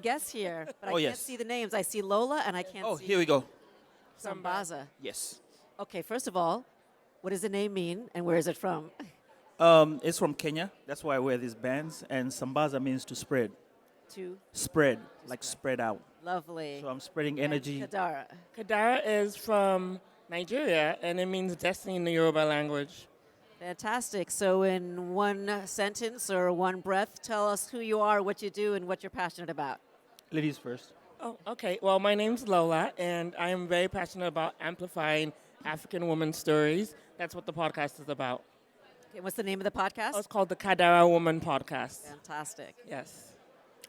Guess here, but I Oh, can't yes. see the names. I see Lola and I can't Oh, see here we go. Sambaza. Yes. Okay, first of all, what does the name mean and where is it from? It's from Kenya. That's why I wear these bands. And Sambaza means to spread. To Spread, like spread out. lovely. So I'm spreading And energy. Kadara. Kadara is from Nigeria, and it means destiny in the Yoruba language. Fantastic. So in one sentence or one breath, tell us who you are, what you do, and what you're passionate about. Ladies first. Oh, okay. Well, my name's Lola, and I am very passionate about amplifying African women's stories. That's what the podcast is about. Okay, what's the name of the podcast? Oh, it's called the Kadara Woman Podcast. Fantastic. Yes.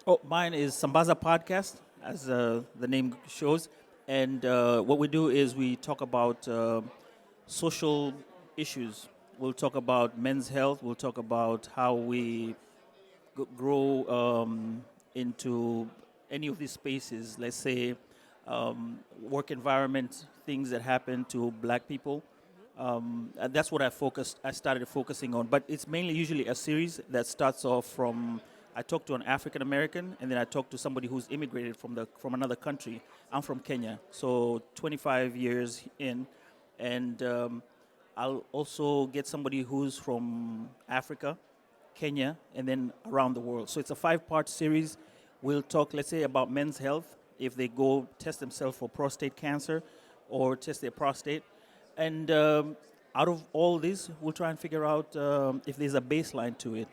Oh, mine is Sambaza Podcast, as the name shows. And what we do is we talk about social issues. We'll talk about men's health. We'll talk about how we grow into any of these spaces. Let's say work environment, things that happen to black people. And that's what I started focusing on. But it's mainly usually a series that starts off from I talk to an African American, and then I talk to somebody who's immigrated from another country. I'm from Kenya, so 25 years in, and I'll also get somebody who's from Africa, Kenya, and then around the world. So it's a 5-part series. We'll talk, let's say, about men's health, if they go test themselves for prostate cancer or test their prostate. And out of all this, we'll try and figure out if there's a baseline to it.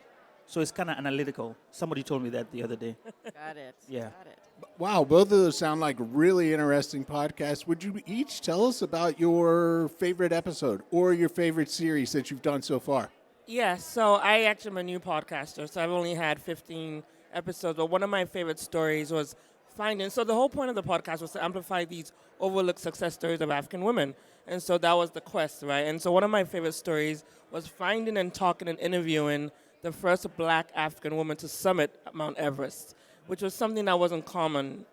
So it's kind of analytical. Somebody told me that the other day. Got it. Yeah. Got it. Wow, both of those sound like really interesting podcasts. Would you each tell us about your favorite episode or your favorite series that you've done so far? Yes, so I actually am a new podcaster, so I've only had 15 episodes, but one of my favorite stories was finding, so the whole point of the podcast was to amplify these overlooked success stories of African women, and so that was the quest, right? And so one of my favorite stories was finding and talking and interviewing the first black African woman to summit Mount Everest, which was something that wasn't common,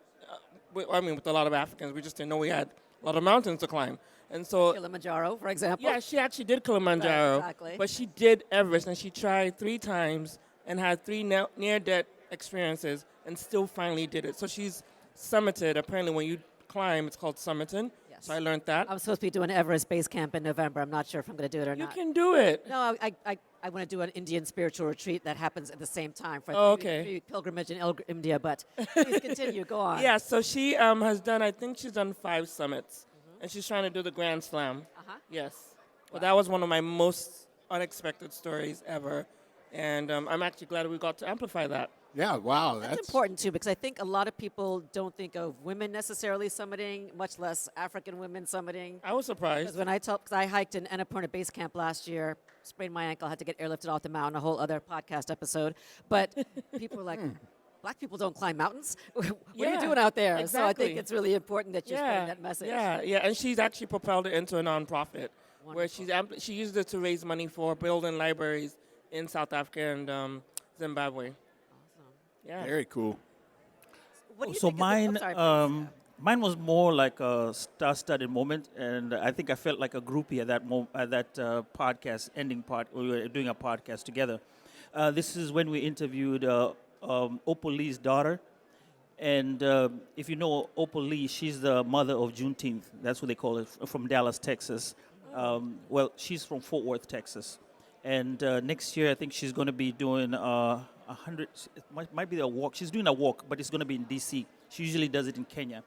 with a a lot of Africans. We just didn't know we had a lot of mountains to climb. And so, Kilimanjaro, for example. yeah, she actually did Kilimanjaro, Right, exactly. but she did Everest, and she tried 3 times and had 3 near-death experiences and still finally did it. So she's summited. Apparently, when you climb, it's called summiting. Yes. So I learned that. I'm supposed to be doing Everest Base Camp in November. I'm not sure if I'm going to do it or You not. can do it. No, I want to do an Indian spiritual retreat that happens at the same time for Oh, okay. three pilgrimage in India, but please continue. Go on. Yeah, so she has done, I think she's done 5 summits, and she's trying to do the Grand Slam. Uh-huh. Yes. Well, that was one of my most unexpected stories ever, and I'm actually glad we got to amplify that. Yeah, wow. That's important, too, because I think a lot of people don't think of women necessarily summiting, much less African women summiting. I was surprised. Because when because I hiked in Annapurna Base Camp last year, sprained my ankle, had to get airlifted off the mountain, a whole other podcast episode. But people were like, black people don't climb mountains. What are you Yeah, doing out there? So I exactly. think it's really important that you're spreading that message. Yeah, and she's actually propelled it into a nonprofit where Wonderful. she used it to raise money for building libraries in South Africa and Zimbabwe. Yeah. Very cool. What do you So think is the- mine, sorry, please. mine was more like a star-studded moment, and I think I felt like a groupie at that podcast ending part. We were doing a podcast together. This is when we interviewed Opal Lee's daughter, and if you know Opal Lee, she's the mother of Juneteenth. That's what they call it, from Dallas, Texas. Well, she's from Fort Worth, Texas, and next year I think she's going to be doing 100. It might be a walk. She's doing a walk, but it's going to be in D.C. She usually does it in Kenya.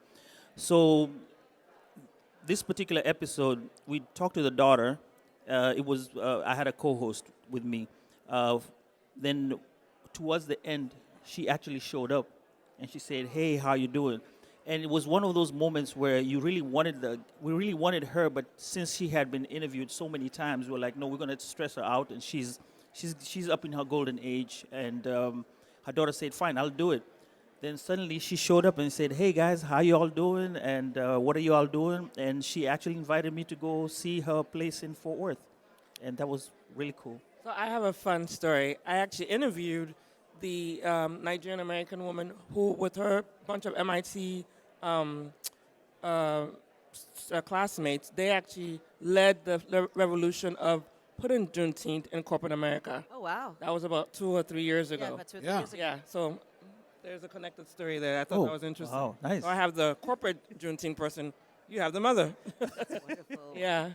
So this particular episode, we talked to the daughter. It was I had a co-host with me. Then towards the end, she actually showed up, and she said, "Hey, how you doing?" And it was one of those moments where we really wanted her, but since she had been interviewed so many times, we were like, no, we're going to stress her out, and she's up in her golden age, and her daughter said, fine, I'll do it. Then suddenly she showed up and said, hey guys, how you all doing, and what are you all doing? And she actually invited me to go see her place in Fort Worth, and that was really cool. So I have a fun story. I actually interviewed the Nigerian American woman who, with her bunch of MIT classmates, they actually led the revolution of putting Juneteenth in corporate America. Oh, wow. That was about 2 or 3 years Yeah, ago. about 2 or 3 Yeah. years ago. Yeah, so There's a connected story there. I thought that was interesting. Wow, nice. So I have the corporate Juneteenth person. You have the mother. That's wonderful. Yeah.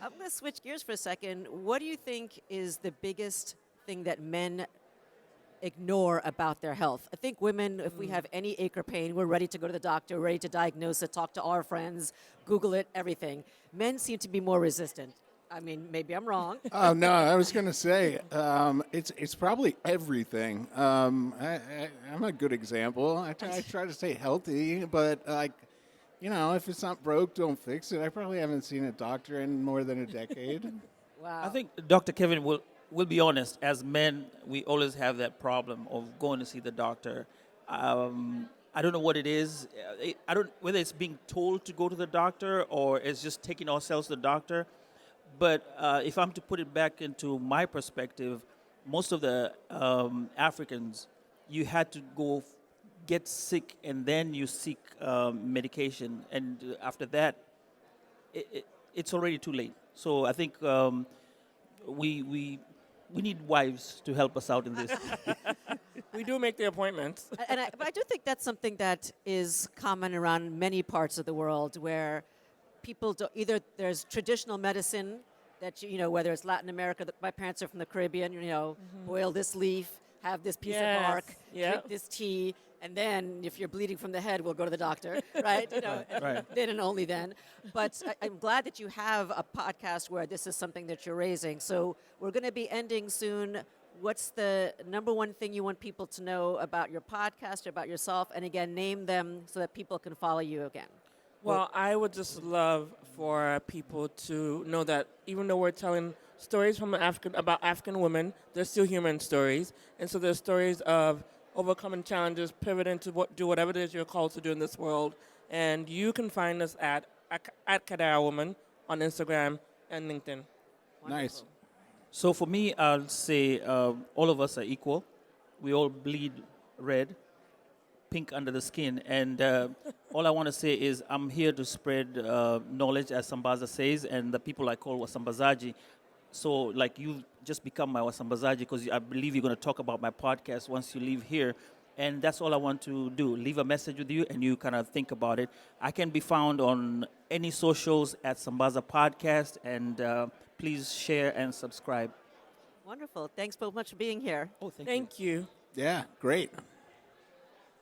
I'm going to switch gears for a second. What do you think is the biggest thing that men ignore about their health? I think women, if we have any ache or pain, we're ready to go to the doctor, ready to diagnose it, talk to our friends, Google it, everything. Men seem to be more resistant. I mean, maybe I'm wrong. Oh no, I was going to say it's probably everything. I'm a good example. I try to stay healthy, but if it's not broke, don't fix it. I probably haven't seen a doctor in more than a decade. Wow. I think Dr. Kevin will be honest. As men, we always have that problem of going to see the doctor. I don't know what it is. I don't whether it's being told to go to the doctor or it's just taking ourselves to the doctor. But if I'm to put it back into my perspective, most of the Africans, you had to go get sick and then you seek medication. And after that, it's already too late. So I think we need wives to help us out in this. We do make the appointments. But I do think that's something that is common around many parts of the world where people either there's traditional medicine that whether it's Latin America. My parents are from the Caribbean. Boil this leaf, have this piece of bark, drink this tea, and then if you're bleeding from the head, we'll go to the doctor, right? Right. Then and only then. But I'm glad that you have a podcast where this is something that you're raising. So we're going to be ending soon. What's the number one thing you want people to know about your podcast or about yourself? And again, name them so that people can follow you again. Well, I would just love for people to know that even though we're telling stories about African women, they're still human stories. And so they're stories of overcoming challenges, pivoting to do whatever it is you're called to do in this world. And you can find us at Kadara Woman on Instagram and LinkedIn. Nice. So for me, I'll say all of us are equal. We all bleed red, pink under the skin. And all I want to say is I'm here to spread knowledge, as Sambaza says, and the people I call Wasambazaji. So you just become my Wasambazaji because I believe you're going to talk about my podcast once you leave here. And that's all I want to do, leave a message with you and you kind of think about it. I can be found on any socials at Sambaza Podcast, and please share and subscribe. Wonderful. Thanks so much for being here. Oh, thank you. Thank you. Yeah, great.